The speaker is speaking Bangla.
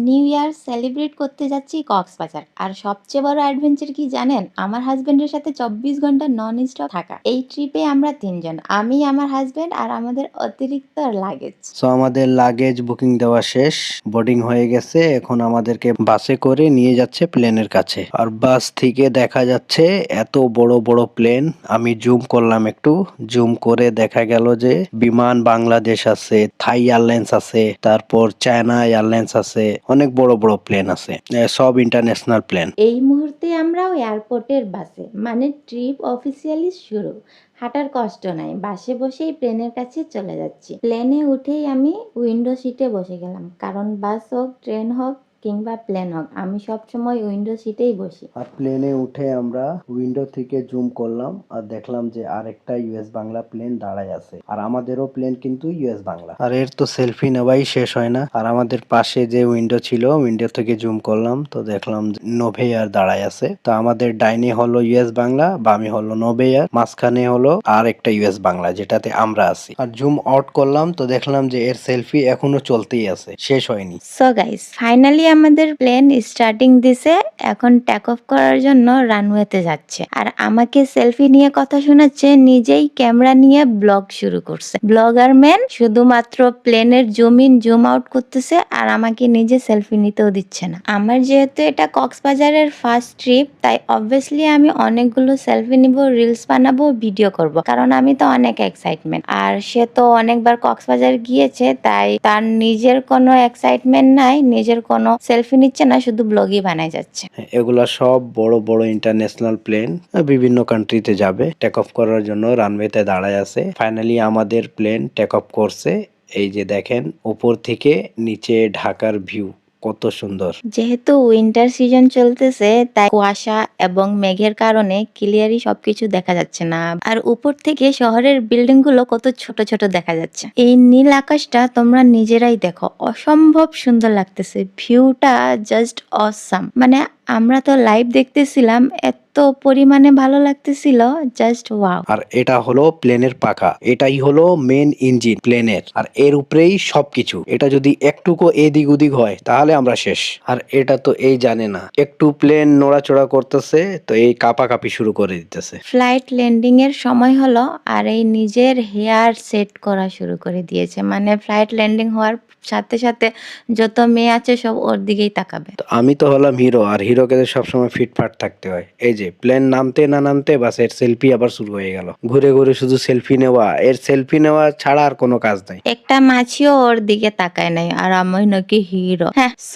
নিউ ইয়ার সেলিব্রেট করতে যাচ্ছি কক্সবাজার। আর সবচেয়ে বড় অ্যাডভেঞ্চার কি জানেন? আমার হাসব্যান্ডের সাথে ২৪ ঘন্টা নন স্টপ থাকা। এই ট্রিপে আমরা ৩ জন। আমি, আমার হাসব্যান্ড আর আমাদের অতিরিক্ত লাগেজ। সো আমাদের লাগেজ বুকিং দেওয়া শেষ, বোর্ডিং হয়ে গেছে। এখন আমাদেরকে বাসে করে নিয়ে যাচ্ছে প্লেনের কাছে। আর বাস থেকে দেখা যাচ্ছে এত বড় বড় প্লেন। আমি জুম করলাম, একটু জুম করে দেখা গেল যে বিমান বাংলাদেশ আছে, থাই এয়ারলাইন্স আছে, তারপর চায়না এয়ারলাইন্স আছে, অনেক বড় বড় প্লেন আছে, সব ইন্টারন্যাশনাল প্লেন। এই মুহূর্তে আমরাও এয়ারপোর্টের বাসে, মানে ট্রিপ অফিসিয়ালি শুরু। হাঁটার কষ্ট নাই, বাসে বসেই প্লেনের কাছে চলে যাচ্ছি। প্লেনে উঠেই আমি উইন্ডো সিটে বসে গেলাম, কারণ বাস হোক, ট্রেন হোক কিংবা প্লেন হোক, আমি সবসময় উইন্ডো সিটেই বসি। আর প্লেনে উঠে আমরা উইন্ডো থেকে জুম করলাম আর দেখলাম যে আরেকটা ইউএস বাংলা প্লেন দাঁড়ায় আছে। আর আমাদেরও প্লেন কিন্তু ইউএস বাংলা। আর এর তো সেলফি নেওয়াই শেষ হয় না। আর আমাদের পাশে যে উইন্ডো ছিল, উইন্ডো থেকে জুম করলাম তো দেখলাম নোভেয়ার দাঁড়ায় আছে। তো আমাদের ডাইনে হলো ইউএস বাংলা, বামে হলো নোভেয়ার, মাঝখানে হলো আর একটা ইউএস বাংলা যেটাতে আমরা আছি। আর জুম আউট করলাম তো দেখলাম যে এর সেলফি এখনো চলতেই আছে, শেষ হয়নি। সো গাইস, ফাইনালি আমাদের প্লেন স্টার্টিং দিছে। এখন টেক অফ করার জন্য রানওয়েতে যাচ্ছে। আর আমাকে সেলফি নিয়ে কথা শোনাচ্ছে, নিজেই ক্যামেরা নিয়ে ব্লগ শুরু করছে। ব্লগার ম্যান শুধুমাত্র প্লেনের জুম ইন জুম আউট করতেছে আর আমাকে নিজে সেলফি নিতেও দিচ্ছে না। আমার যেহেতু এটা কক্সবাজারের ফার্স্ট ট্রিপ, তাই অবভিয়াসলি আমি অনেকগুলো সেলফি নিব, রিলস বানাবো, ভিডিও করব, কারণ আমি তো অনেক এক্সাইটমেন্ট। আর সে তো অনেকবার কক্সবাজার গিয়েছে, তাই তার নিজের কোনো এক্সাইটমেন্ট নাই, নিজের কোনো সেলফি নিচ্ছে না, শুধু ব্লগই বানায় যাচ্ছে। এগুলা সব বড় বড় ইন্টারন্যাশনাল প্লেন, বিভিন্ন কান্ট্রিতে যাবে। টেক অফ করার জন্য রানওয়েতে দাঁড়ায় আছে। ফাইনালি আমাদের প্লেন টেক অফ করছে। এই যে দেখেন উপর থেকে নিচে ঢাকার ভিউ কত সুন্দর। যেহেতু উইন্টার সিজন চলতেছে, তাই কুয়াশা এবং মেঘের কারণে ক্লিয়ারই সবকিছু দেখা যাচ্ছে না। আর উপর থেকে শহরের বিল্ডিং গুলো কত ছোট ছোট দেখা যাচ্ছে। এই নীল আকাশটা তোমরা নিজেরাই দেখো, অসম্ভব সুন্দর লাগতেছে। ভিউটা জাস্ট অসাম। মানে আমরা তো লাইভ দেখতেছিলাম, এত পরিমাণে ভালো লাগতেছিল, জাস্ট ওয়াও। আর এটা হলো প্লেনের পাখা, এটাই হলো মেন ইঞ্জিন প্লেনের। আর এর উপরেই সবকিছু। এটা যদি একটুকু এদিক ওদিক হয় তাহলে আমরা শেষ। আর এটা তো এই জানে না, একটু প্লেন নড়াচড়া করতেছে তো এই কাঁপাকাঁপি শুরু করে দিতেছে। ফ্লাইট ল্যান্ডিং এর সময় হলো, আর এই নিজের হেয়ার সেট করা শুরু করে দিয়েছে। মানে ফ্লাইট ল্যান্ডিং হওয়ার সাথে সাথে যত মেয়ে আছে সব ওর দিকেই তাকাবে। তো আমি তো হলাম হিরো, আর হিরোকে তো সবসময় ফিটফাট থাকতে হয়। এই যে প্লেন নামতে না নামতে বাস এর সেলফি আবার শুরু হয়ে গেল। ঘুরে ঘুরে শুধু সেলফি নেওয়া, এর সেলফি নেওয়া ছাড়া আর কোনো কাজ নাই। একটা মাছিও ওর দিকে তাকায় নাই, আর আমি নাকি হিরো। হ্যাঁ, সো